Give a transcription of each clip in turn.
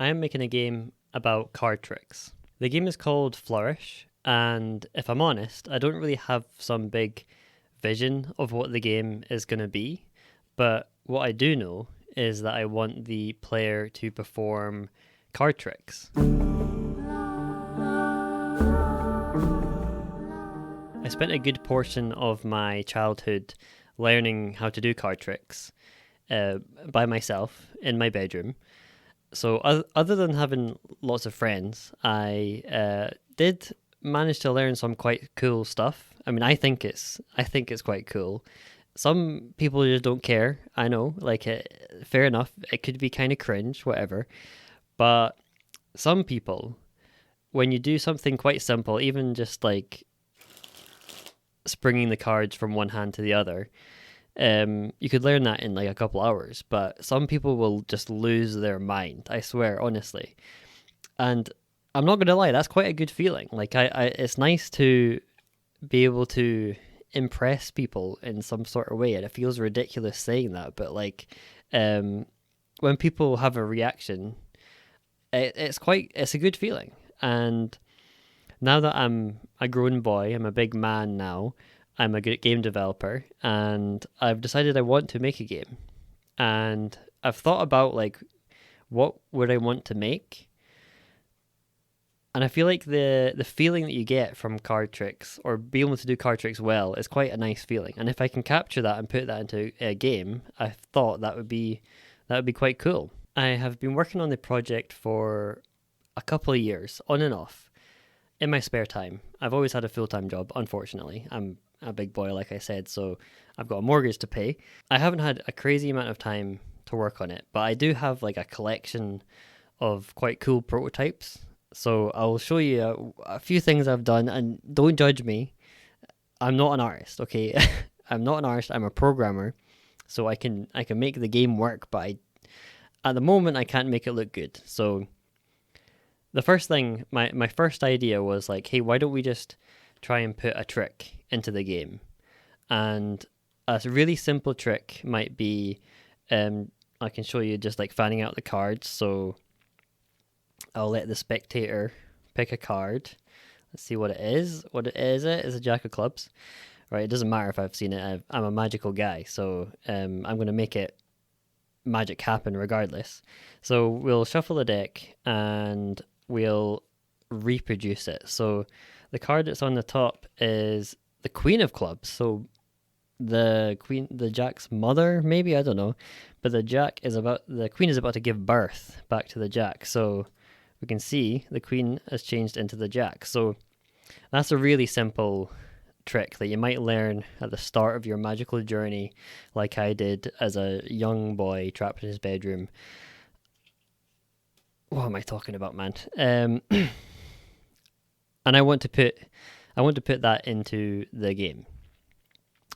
I am making a game about card tricks. The game is called Flourish, and if I'm honest, I don't really have some big vision of what the game is going to be, but what I do know is that I want the player to perform card tricks. I spent a good portion of my childhood learning how to do card tricks by myself in my bedroom. So other than having lots of friends, I did manage to learn some quite cool stuff. I mean, I think it's quite cool. Some people just don't care. I know, fair enough. It could be kind of cringe, whatever. But some people, when you do something quite simple, even just like springing the cards from one hand to the other, you could learn that in like a couple hours. But some people will just lose their mind. I swear, honestly. And I'm not gonna lie, that's quite a good feeling. It's nice to be able to impress people in some sort of way, and it feels ridiculous saying that, but um, when people have a reaction, it's a good feeling. And now that I'm a grown boy, I'm a big man now. I'm a good game developer, and I've decided I want to make a game. And I've thought about what would I want to make, and I feel like the feeling that you get from card tricks or being able to do card tricks well is quite a nice feeling. And if I can capture that and put that into a game, I thought that would be quite cool. I have been working on the project for a couple of years, on and off, in my spare time. I've always had a full-time job, unfortunately. I'm a big boy, like I said, so I've got a mortgage to pay. I haven't had a crazy amount of time to work on it, but I do have like a collection of quite cool prototypes. So I'll show you a few things I've done, and don't judge me. I'm not an artist, okay? I'm not an artist. I'm a programmer, so I can make the game work, but at the moment I can't make it look good. So the first thing, my first idea was like, hey, why don't we just try and put a trick into the game? And a really simple trick might be, I can show you just like fanning out the cards. So I'll let the spectator pick a card. Let's see what it is. What it is, it is a Jack of Clubs. Right, it doesn't matter if I've seen it. I'm a magical guy, so I'm going to make it magic happen regardless. So we'll shuffle the deck and we'll reproduce it. So the card that's on the top is the Queen of Clubs. So the Jack's mother, maybe, I don't know, but the Queen is about to give birth back to the Jack. So we can see the Queen has changed into the Jack. So that's a really simple trick that you might learn at the start of your magical journey, like I did as a young boy trapped in his bedroom. What am I talking about, man? And I want to put that into the game.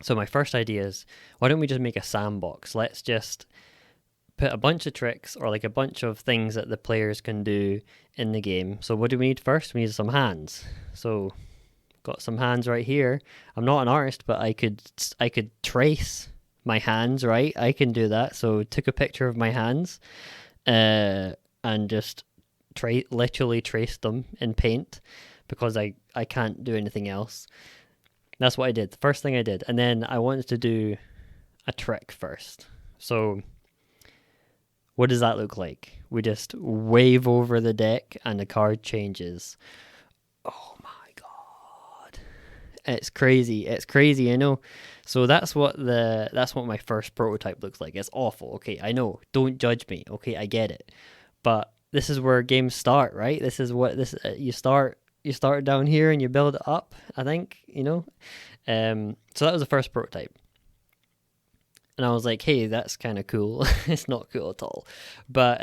So my first idea is, why don't we just make a sandbox? Let's just put a bunch of tricks or like a bunch of things that the players can do in the game. So what do we need first? We need some hands. So got some hands right here. I'm not an artist, but I could trace my hands, right? I can do that. So took a picture of my hands and just literally traced them in paint because I can't do anything else. That's what I did. The first thing I did. And then I wanted to do a trick first. So what does that look like? We just wave over the deck and the card changes. Oh my god. It's crazy. It's crazy, you know. So that's what my first prototype looks like. It's awful. Okay, I know. Don't judge me. Okay, I get it. But this is where games start, right? This is what you start down here and you build it up, I think, you know. So that was the first prototype. And I was like, hey, that's kind of cool. It's not cool at all. But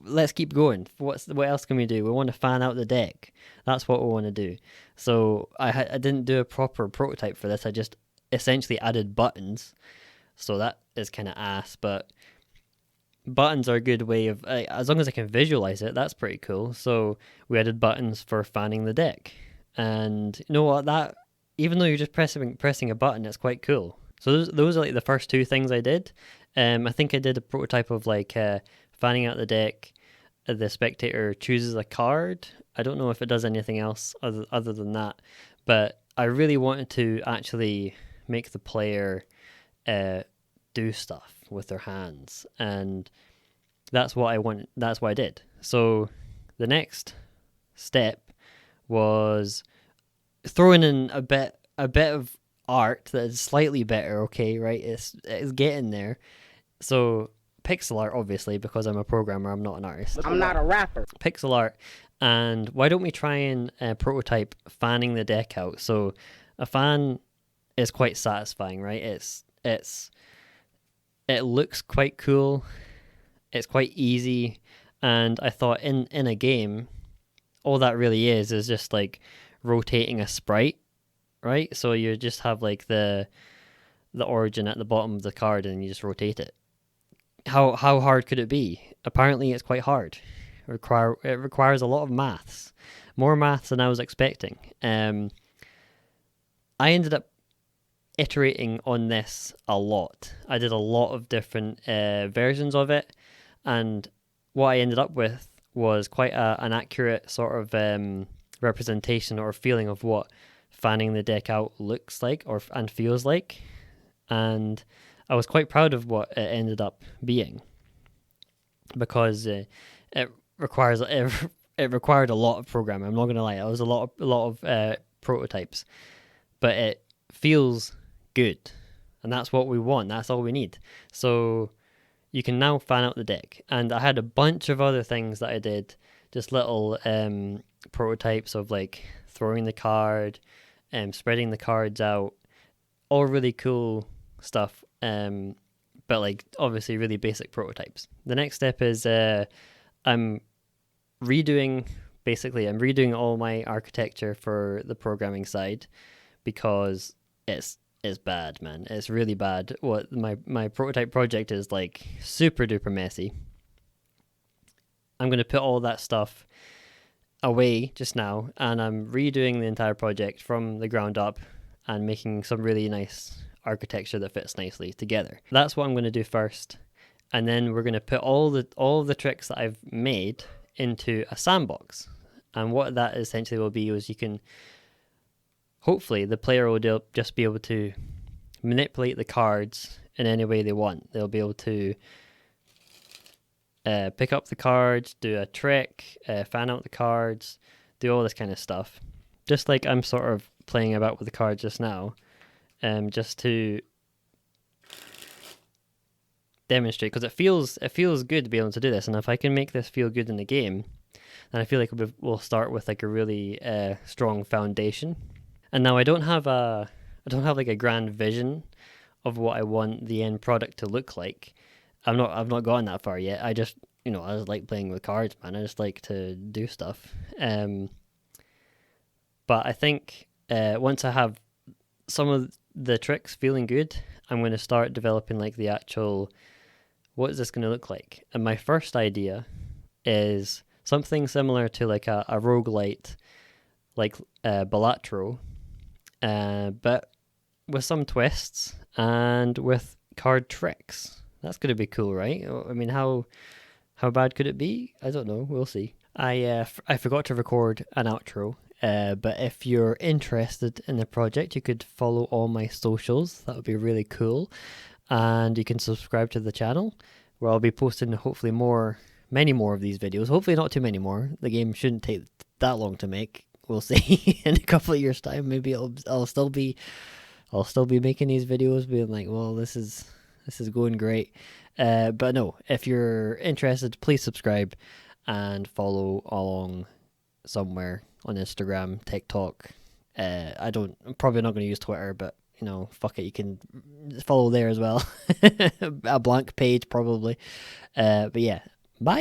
let's keep going. What else can we do? We want to fan out the deck. That's what we want to do. So I didn't do a proper prototype for this. I just essentially added buttons. So that is kind of ass. But buttons are a good way of, as long as I can visualize it, that's pretty cool. So we added buttons for fanning the deck. And you know what? That, even though you're just pressing a button, it's quite cool. So those are like the first two things I did. I think I did a prototype of like fanning out the deck, the spectator chooses a card. I don't know if it does anything else other than that, but I really wanted to actually make the player do stuff with their hands, and that's what I want. That's what I did. So the next step was throwing in a bit of art that is slightly better. Okay, right? It's getting there. So pixel art, obviously, because I'm a programmer, I'm not an artist. I'm not a rapper. Pixel art, and why don't we try and prototype fanning the deck out? So a fan is quite satisfying, right? It looks quite cool. It's quite easy, and I thought in a game, all that really is just like rotating a sprite, right? So you just have like the origin at the bottom of the card, and you just rotate it. How hard could it be? Apparently, it's quite hard. It requires a lot of maths, more maths than I was expecting. I ended up iterating on this a lot. I did a lot of different versions of it, and what I ended up with was quite an accurate sort of representation or feeling of what fanning the deck out looks like and feels like, and I was quite proud of what it ended up being, because it required a lot of programming. I'm not gonna lie, it was a lot of prototypes, but it feels good, and that's what we want. That's all we need. So you can now fan out the deck, and I had a bunch of other things that I did, just little prototypes of like throwing the card, spreading the cards out, all really cool stuff. But like obviously really basic prototypes. The next step is I'm redoing all my architecture for the programming side, because it's bad, man. It's really bad. What my prototype project is like super duper messy. I'm going to put all that stuff away just now, and I'm redoing the entire project from the ground up and making some really nice architecture that fits nicely together. That's what I'm going to do first, and then we're going to put all the tricks that I've made into a sandbox. And what that essentially will be is you can, hopefully the player will just be able to manipulate the cards in any way they want. They'll be able to pick up the cards, do a trick, fan out the cards, do all this kind of stuff. Just like I'm sort of playing about with the cards just now, just to demonstrate, because it feels good to be able to do this. And if I can make this feel good in the game, then I feel like we'll start with like a really strong foundation. And now I don't have like a grand vision of what I want the end product to look like. I've not gone that far yet. I just I just like playing with cards, man. I just like to do stuff. But I think once I have some of the tricks feeling good, I'm going to start developing like the actual, what is this going to look like? And my first idea is something similar to like a roguelite, like balatro, but with some twists and with card tricks. That's going to be cool, right? I mean, how bad could it be? I don't know. We'll see. I forgot to record an outro, but if you're interested in the project, you could follow all my socials. That would be really cool. And you can subscribe to the channel, where I'll be posting hopefully many more of these videos. Hopefully not too many more. The game shouldn't take that long to make. We'll see. In a couple of years' time, maybe I'll still be making these videos, being like, well, this is going great. But no, if you're interested, please subscribe and follow along somewhere on Instagram, TikTok. I'm probably not going to use Twitter, but fuck it, you can follow there as well. A blank page probably. But yeah, bye.